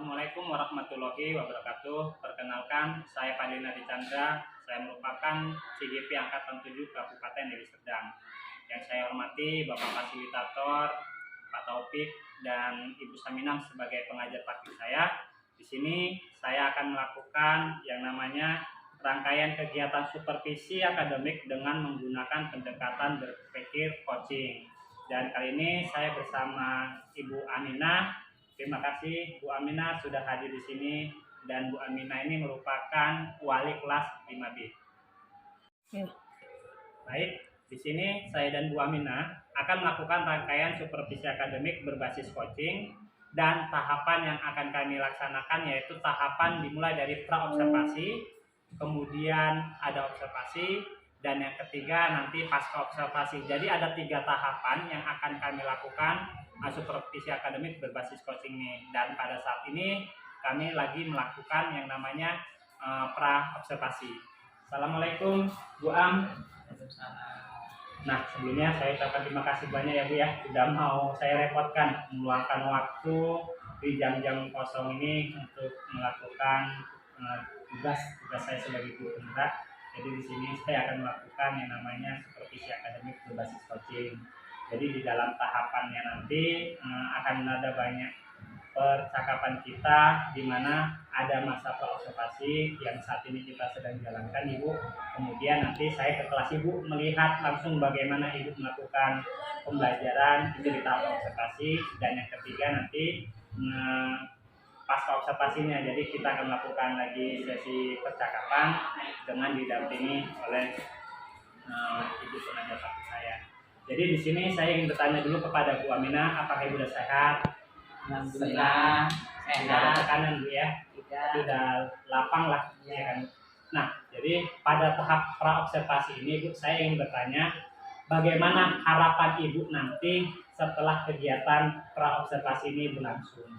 Assalamualaikum warahmatullahi wabarakatuh. Perkenalkan, saya Padina Dicandra. Saya merupakan CGP Angkatan 7 Kabupaten Deli Serdang. Yang saya hormati Bapak Fasilitator, Pak Taufik, dan Ibu Saminah sebagai pengajar praktik saya. Di sini saya akan melakukan yang namanya rangkaian kegiatan supervisi akademik dengan menggunakan pendekatan berpikir coaching. Dan kali ini saya bersama Ibu Aminah. Terima kasih Bu Aminah sudah hadir di sini, dan Bu Aminah ini merupakan wali kelas 5B. Baik, di sini saya dan Bu Aminah akan melakukan rangkaian supervisi akademik berbasis coaching, dan tahapan yang akan kami laksanakan yaitu tahapan dimulai dari pra-observasi, kemudian ada observasi, dan yang ketiga nanti pasca observasi. Jadi ada 3 tahapan yang akan kami lakukan supervisi akademik berbasis coaching ini. Dan pada saat ini kami lagi melakukan yang namanya pra-observasi. Assalamualaikum Bu Am. Nah, sebelumnya saya ucapkan terima kasih banyak ya Bu ya, sudah mau saya repotkan meluangkan waktu di jam-jam kosong ini untuk melakukan tugas saya sebagai guru penggerak. Jadi di sini saya akan melakukan yang namanya supervisi akademik berbasis coaching. Jadi di dalam tahapannya nanti akan ada banyak percakapan kita, di mana ada masa observasi yang saat ini kita sedang jalankan Ibu. Kemudian nanti saya ke kelas Ibu melihat langsung bagaimana Ibu melakukan pembelajaran itu di tahap observasi, dan yang ketiga nanti pasca observasinya. Jadi kita akan melakukan lagi sesi percakapan dengan didampingi oleh Ibu pengajar praktik saya. Jadi di sini saya ingin bertanya dulu kepada Bu Aminah, apakah Ibu sudah sehat? Alhamdulillah sehat. Tidak ada tekanan Bu ya? Sudah lapang lah ya kan. Nah, jadi pada tahap pra-observasi ini Bu, saya ingin bertanya bagaimana harapan Ibu nanti setelah kegiatan pra-observasi ini berlangsung?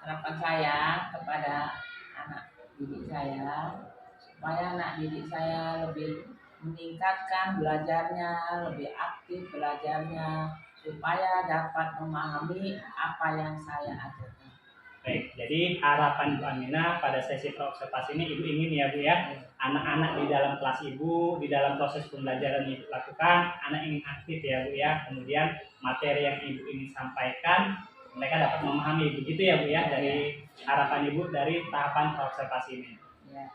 Harapan saya kepada anak didik saya supaya anak didik saya lebih meningkatkan belajarnya, lebih aktif belajarnya, supaya dapat memahami apa yang saya ajarkan. Baik, jadi harapan Bu Aminah pada sesi pra-observasi ini Ibu ingin ya Bu ya, anak-anak di dalam kelas Ibu, di dalam proses pembelajaran Ibu lakukan, anak ingin aktif ya Bu ya, kemudian materi yang Ibu ingin sampaikan mereka dapat memahami, begitu ya Bu ya, dari harapan Ibu dari tahapan pra-observasi ini. Ya.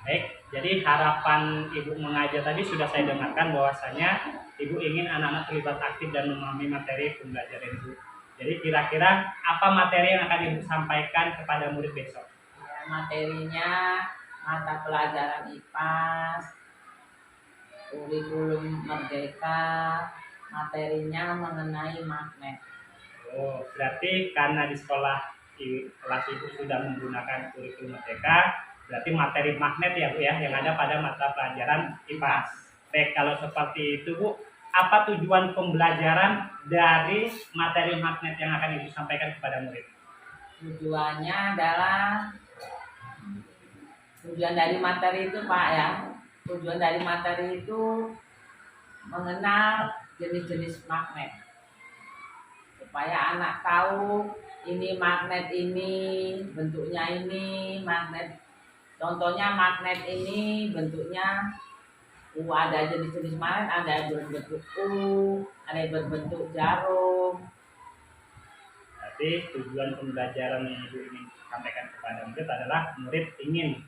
Baik, jadi harapan Ibu mengajar tadi sudah saya dengarkan bahwasanya Ibu ingin anak-anak terlibat aktif dan memahami materi pembelajaran Ibu. Jadi kira-kira apa materi yang akan Ibu sampaikan kepada murid besok? Ya, materinya mata pelajaran IPAS, kurikulum merdeka, materinya mengenai magnet. Oh, berarti karena di sekolah kelas Ibu sudah menggunakan kurikulum merdeka, berarti materi magnet ya Bu ya, yang ada pada mata pelajaran IPAS. Baik, kalau seperti itu Bu, apa tujuan pembelajaran dari materi magnet yang akan Ibu sampaikan kepada murid? Tujuannya adalah tujuan dari materi itu Pak ya. Tujuan dari materi itu mengenal jenis-jenis magnet. Supaya anak tahu ini magnet ini, bentuknya ini, magnet. Contohnya magnet ini bentuknya ada jenis-jenis magnet, ada yang berbentuk U, ada yang berbentuk jarum. Berarti tujuan pembelajaran yang Ibu ingin sampaikan kepada murid adalah murid ingin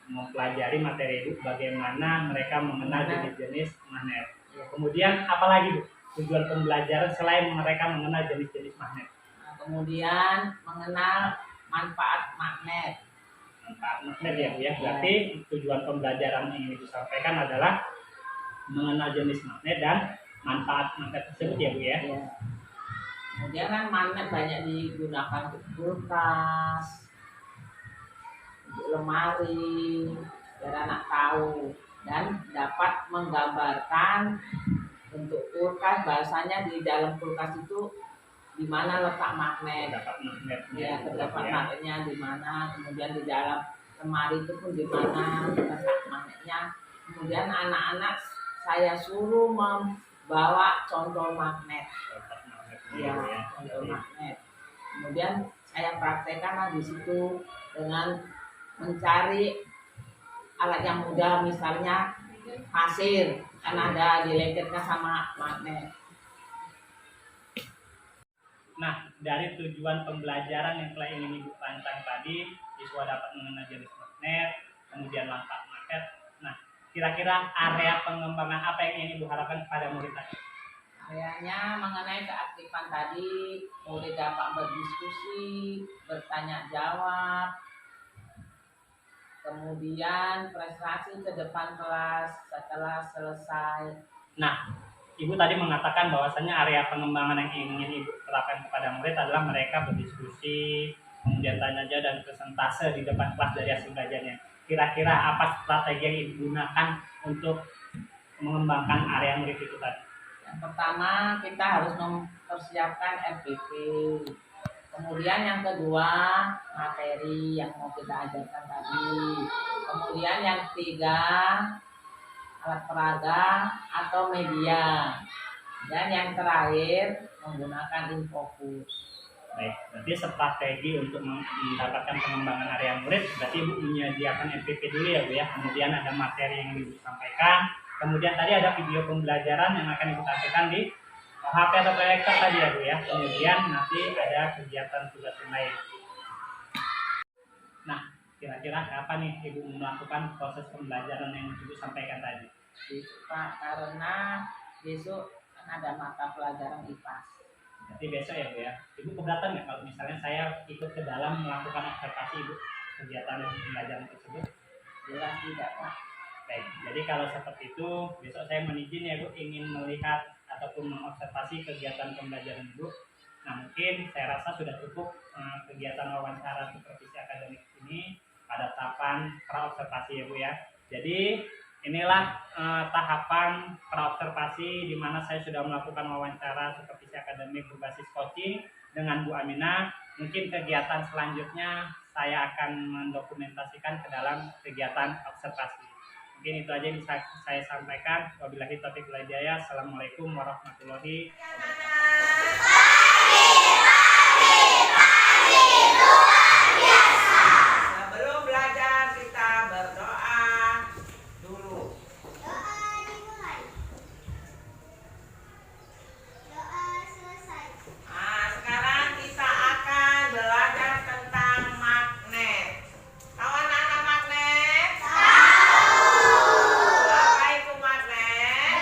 mempelajari materi Ibu bagaimana mereka mengenal jenis-jenis magnet. Kemudian apalagi Bu tujuan pembelajaran selain mereka mengenal jenis-jenis magnet? Nah, kemudian mengenal manfaat magnet. Manfaat magnet ya Bu ya. Berarti tujuan pembelajaran yang ingin disampaikan adalah mengenal jenis magnet dan manfaat magnet tersebut ya Bu ya. Kemudian kan magnet banyak digunakan untuk kulkas, untuk lemari, biar anak tahu dan dapat menggambarkan bentuk kulkas, bahasanya di dalam kulkas itu di mana letak magnet. Terdapat magnetnya. Ya, terdapat magnetnya di mana, kemudian di dalam lemari itu pun di mana letak magnetnya. Kemudian anak-anak saya suruh membawa contoh magnet. Ya, Contoh magnet. Kemudian saya praktekkan lah di situ dengan mencari alat yang mudah, misalnya pasir, kan ada dilengketkan sama magnet. Nah, dari tujuan pembelajaran yang telah ingin Ibu rancang tadi, siswa dapat mengenal jenis magnet, kemudian langkah magnet. Nah, kira-kira area pengembangan apa yang ingin Ibu harapkan kepada murid tadi? Areanya mengenai keaktifan tadi, murid dapat berdiskusi, bertanya jawab, kemudian prestasi ke depan kelas setelah selesai. Nah, Ibu tadi mengatakan bahwasannya area pengembangan yang ingin Ibu terapkan kepada murid adalah mereka berdiskusi, kemudian tanya jawab dan presentase di depan kelas dari hasil belajarnya. Kira-kira apa strategi yang Ibu gunakan untuk mengembangkan area murid itu tadi? Yang pertama, kita harus mempersiapkan MPP. Kemudian yang kedua, materi yang mau kita ajarkan tadi. Kemudian yang ketiga, alat peraga atau media. Dan yang terakhir, menggunakan infocus. Baik, berarti strategi untuk mendapatkan pengembangan area murid, berarti Ibu menyediakan MPP dulu ya Bu ya. Kemudian ada materi yang Ibu sampaikan. Kemudian tadi ada video pembelajaran yang akan Ibu tampilkan di HP atau proyektor tadi ya Bu ya. Kemudian nanti ada kegiatan tugas yang lain. Nah, kira-kira kapan nih Ibu melakukan proses pembelajaran yang Ibu sampaikan tadi? Pak, karena besok kan ada mata pelajaran IPAS. Berarti besok ya Bu ya. Ibu keberatan nggak kalau misalnya saya ikut ke dalam melakukan observasi Ibu kegiatan pembelajaran tersebut? Jelas tidak Pak. Baik, jadi kalau seperti itu besok saya menizin ya Bu ingin melihat ataupun mengobservasi kegiatan pembelajaran Ibu. Nah mungkin saya rasa sudah cukup kegiatan wawancara supervisi akademik ini pada tahapan praobservasi ya Bu ya. Jadi inilah tahapan praobservasi di mana saya sudah melakukan wawancara supervisi akademik berbasis coaching dengan Bu Aminah. Mungkin kegiatan selanjutnya saya akan mendokumentasikan ke dalam kegiatan observasi. Mungkin itu aja yang bisa saya sampaikan. Wabillahi taufiq wal hidayah. Assalamualaikum warahmatullahi wabarakatuh. Sebelum belajar kita berdoa dulu. Doa dimulai. Doa selesai. Nah, sekarang kita akan belajar tentang magnet. Tahu anak-anak magnet? Tahu. Apa itu magnet?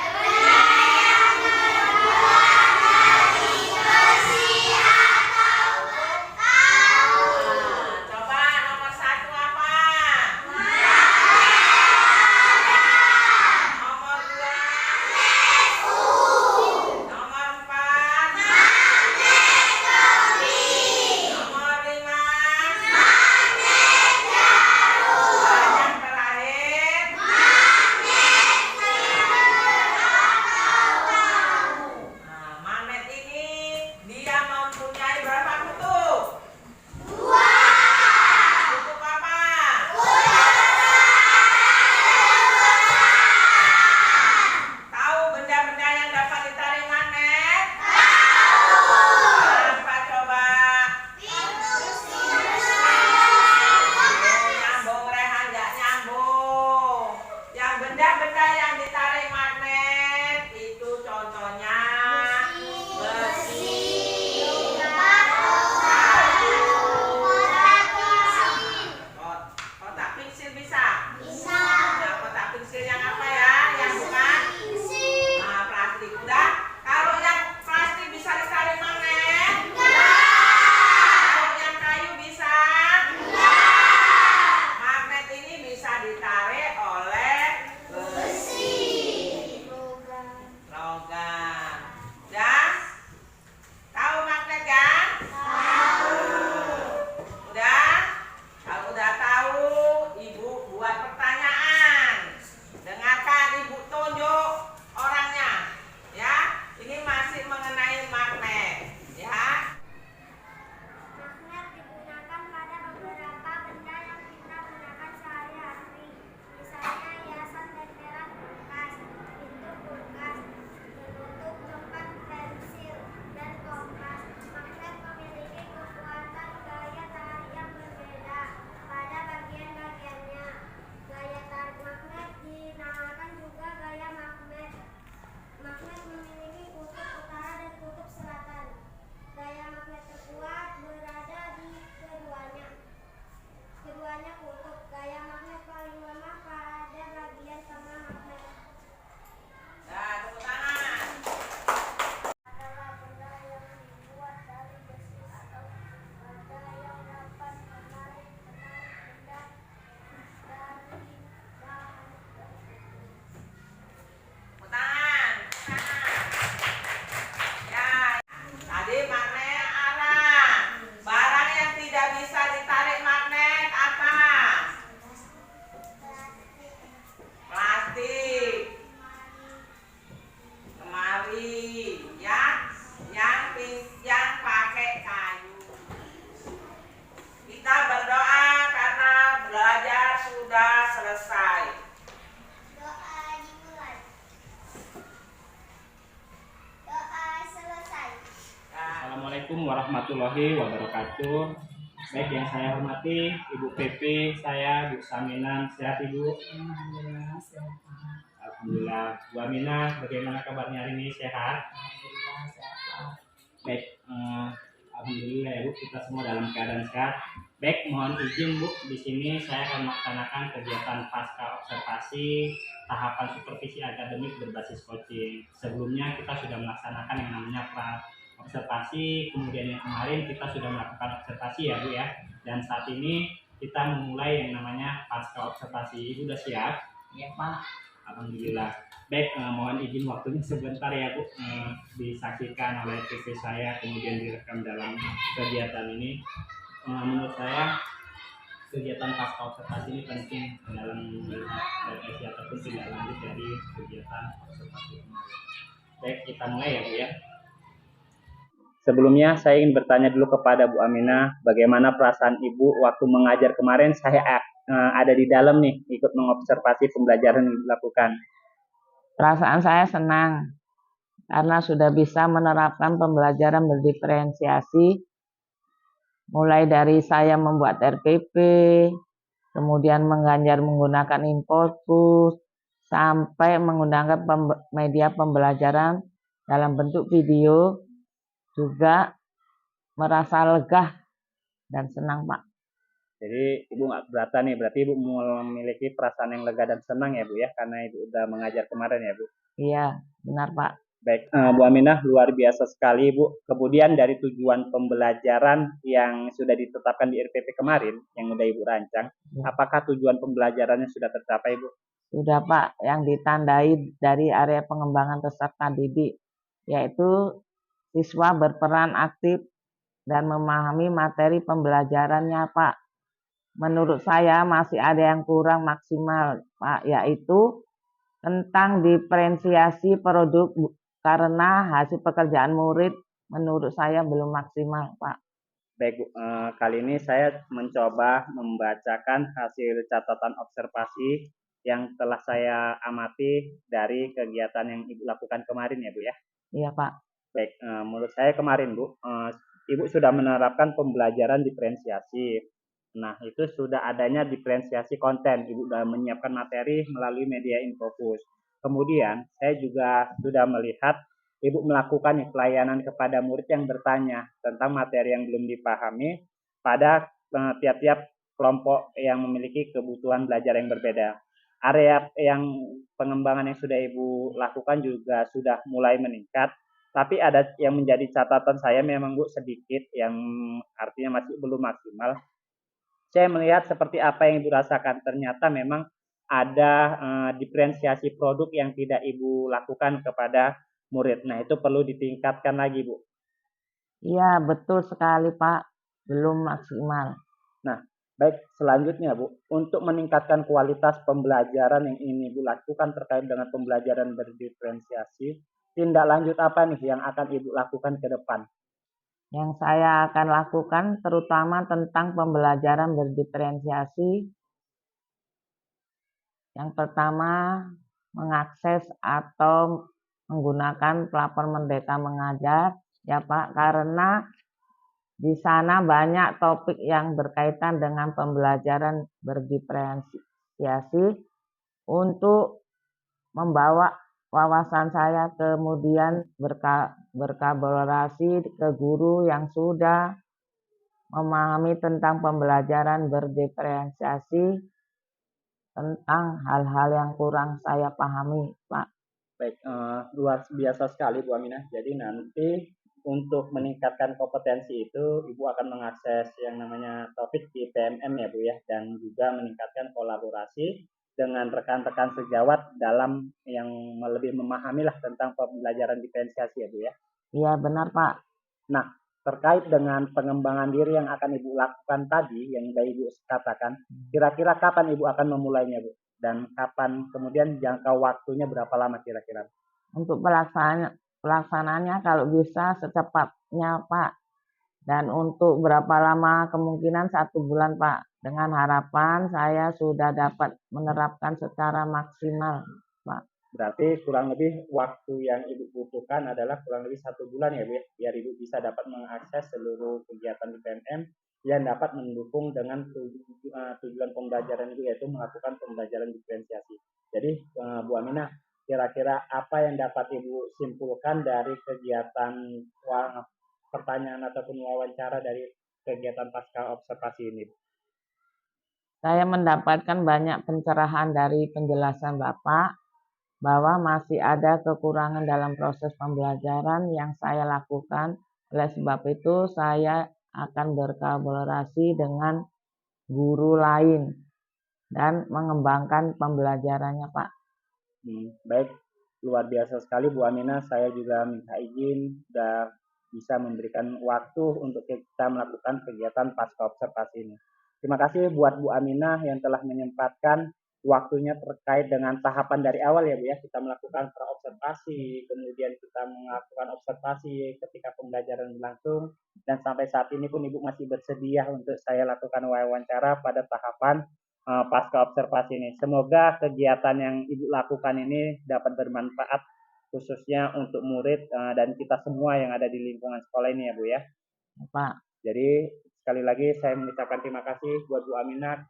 Assalamualaikum warahmatullahi wabarakatuh. Baik, yang saya hormati Ibu Pepe, saya Bu Saminan, sehat Ibu? Alhamdulillah sehat. Alhamdulillah. Bu Aminah, bagaimana kabarnya hari ini? Sehat? Alhamdulillah sehat. Baik, alhamdulillah ya Bu, kita semua dalam keadaan sehat. Baik, mohon izin Bu, di sini saya akan melaksanakan kegiatan pasca observasi tahapan supervisi akademik berbasis coaching. Sebelumnya kita sudah melaksanakan yang namanya pra observasi, kemudian yang kemarin kita sudah melakukan observasi ya Bu ya. Dan saat ini kita memulai yang namanya pasca observasi. Ibu sudah siap? Iya Pak. Alhamdulillah. Baik, mohon izin waktunya sebentar ya Bu, disaksikan oleh TV saya kemudian direkam dalam kegiatan ini. Menurut saya kegiatan pasca observasi ini penting dalam melihat revisi ataupun tindak lanjut dari kegiatan observasi kemarin. Baik, kita mulai ya Bu ya. Sebelumnya saya ingin bertanya dulu kepada Bu Aminah, bagaimana perasaan Ibu waktu mengajar kemarin? Saya ada di dalam nih, ikut mengobservasi pembelajaran yang dilakukan. Perasaan saya senang karena sudah bisa menerapkan pembelajaran berdiferensiasi, mulai dari saya membuat RPP, kemudian mengganjar menggunakan infocus, sampai menggunakan media pembelajaran dalam bentuk video, juga merasa lega dan senang Pak. Jadi Ibu nggak keberatan nih, berarti Ibu memiliki perasaan yang lega dan senang ya Bu ya, karena Ibu udah mengajar kemarin ya Bu. Iya, benar Pak. Baik, Bu Aminah, luar biasa sekali Bu. Kemudian dari tujuan pembelajaran yang sudah ditetapkan di RPP kemarin, yang udah Ibu rancang, apakah tujuan pembelajarannya sudah tercapai Bu? Sudah Pak, yang ditandai dari area pengembangan peserta didik, yaitu siswa berperan aktif dan memahami materi pembelajarannya Pak. Menurut saya masih ada yang kurang maksimal Pak, yaitu tentang diferensiasi produk karena hasil pekerjaan murid menurut saya belum maksimal Pak. Baik Bu, kali ini saya mencoba membacakan hasil catatan observasi yang telah saya amati dari kegiatan yang Ibu lakukan kemarin ya Bu ya. Iya Pak. Baik, menurut saya kemarin Bu, Ibu sudah menerapkan pembelajaran diferensiasi. Nah, itu sudah adanya diferensiasi konten. Ibu sudah menyiapkan materi melalui media infocus. Kemudian, saya juga sudah melihat Ibu melakukan pelayanan kepada murid yang bertanya tentang materi yang belum dipahami pada tiap-tiap kelompok yang memiliki kebutuhan belajar yang berbeda. Area yang pengembangan yang sudah Ibu lakukan juga sudah mulai meningkat. Tapi ada yang menjadi catatan saya memang Bu sedikit yang artinya masih belum maksimal. Saya melihat seperti apa yang Ibu rasakan, ternyata memang ada diferensiasi produk yang tidak Ibu lakukan kepada murid. Nah, itu perlu ditingkatkan lagi, Bu. Iya, betul sekali Pak. Belum maksimal. Nah, baik selanjutnya Bu, untuk meningkatkan kualitas pembelajaran yang ingin Ibu lakukan terkait dengan pembelajaran berdiferensiasi, tindak lanjut apa nih yang akan Ibu lakukan ke depan? Yang saya akan lakukan terutama tentang pembelajaran berdiferensiasi. Yang pertama, mengakses atau menggunakan platform Merdeka Mengajar ya Pak, karena di sana banyak topik yang berkaitan dengan pembelajaran berdiferensiasi untuk membawa wawasan saya, kemudian berkolaborasi ke guru yang sudah memahami tentang pembelajaran berdiferensiasi tentang hal-hal yang kurang saya pahami, Pak. Baik, luar biasa sekali Bu Aminah. Jadi nanti untuk meningkatkan kompetensi itu Ibu akan mengakses yang namanya topik di PMM ya Bu ya, dan juga meningkatkan kolaborasi dengan rekan-rekan sejawat dalam yang lebih memahami lah tentang pembelajaran diferensiasi ya Bu ya. Iya benar Pak. Nah, terkait dengan pengembangan diri yang akan Ibu lakukan tadi, yang sudah Ibu katakan, kira-kira kapan Ibu akan memulainya Bu? Dan kapan kemudian jangka waktunya berapa lama kira-kira? Untuk pelaksanaannya kalau bisa secepatnya Pak. Dan untuk berapa lama, kemungkinan 1 bulan Pak. Dengan harapan saya sudah dapat menerapkan secara maksimal Pak. Berarti kurang lebih waktu yang Ibu butuhkan adalah kurang lebih 1 bulan ya Bu ya, biar Ibu bisa dapat mengakses seluruh kegiatan di PMM yang dapat mendukung dengan tujuan pembelajaran Ibu, yaitu melakukan pembelajaran diferensiasi. Jadi Bu Aminah, kira-kira apa yang dapat Ibu simpulkan dari kegiatan pertanyaan ataupun wawancara dari kegiatan pasca observasi ini? Saya mendapatkan banyak pencerahan dari penjelasan Bapak bahwa masih ada kekurangan dalam proses pembelajaran yang saya lakukan. Oleh sebab itu, saya akan berkolaborasi dengan guru lain dan mengembangkan pembelajarannya, Pak. Baik, luar biasa sekali Bu Aminah. Saya juga minta izin sudah bisa memberikan waktu untuk kita melakukan kegiatan pasca observasi ini. Terima kasih buat Bu Aminah yang telah menyempatkan waktunya terkait dengan tahapan dari awal ya Bu ya. Kita melakukan praobservasi, kemudian kita melakukan observasi ketika pembelajaran berlangsung, dan sampai saat ini pun Ibu masih bersedia untuk saya lakukan wawancara pada tahapan pasca observasi ini. Semoga kegiatan yang Ibu lakukan ini dapat bermanfaat khususnya untuk murid dan kita semua yang ada di lingkungan sekolah ini ya Bu ya. Pak. Jadi sekali lagi saya mengucapkan terima kasih buat Bu Aminah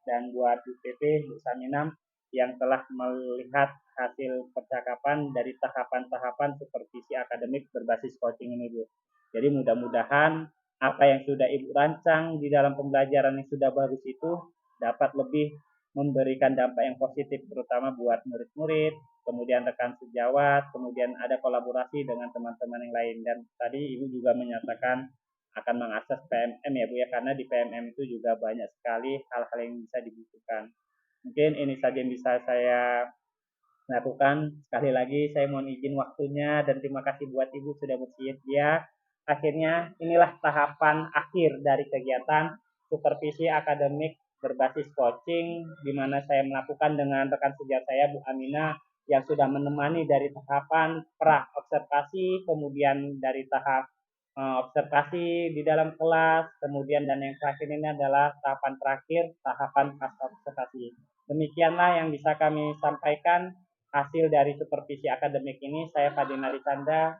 dan buat Bu PP, Bu Saminam yang telah melihat hasil percakapan dari tahapan-tahapan supervisi akademik berbasis coaching ini Bu. Jadi mudah-mudahan apa yang sudah Ibu rancang di dalam pembelajaran yang sudah bagus itu dapat lebih memberikan dampak yang positif terutama buat murid-murid, kemudian rekan sejawat, kemudian ada kolaborasi dengan teman-teman yang lain. Dan tadi Ibu juga menyatakan akan mengakses PMM ya Bu ya, karena di PMM itu juga banyak sekali hal-hal yang bisa dibutuhkan. Mungkin ini saja yang bisa saya lakukan. Sekali lagi saya mohon izin waktunya dan terima kasih buat Ibu sudah bersedia. Akhirnya inilah tahapan akhir dari kegiatan supervisi akademik berbasis coaching di mana saya melakukan dengan rekan sejawat saya Bu Aminah yang sudah menemani dari tahapan pra observasi, kemudian dari tahap observasi di dalam kelas, kemudian dan yang terakhir ini adalah tahapan terakhir, tahapan pasca observasi. Demikianlah yang bisa kami sampaikan hasil dari supervisi akademik ini. Saya Fadina Risanda,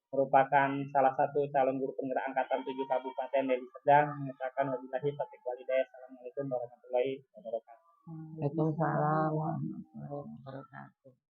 merupakan salah satu calon guru penggerak angkatan 7 Kabupaten Deli Serdang, mengucapkan wabillahi taufiq wal hidayah. Assalamualaikum warahmatullahi wabarakatuh. Waalaikumsalam warahmatullahi wabarakatuh.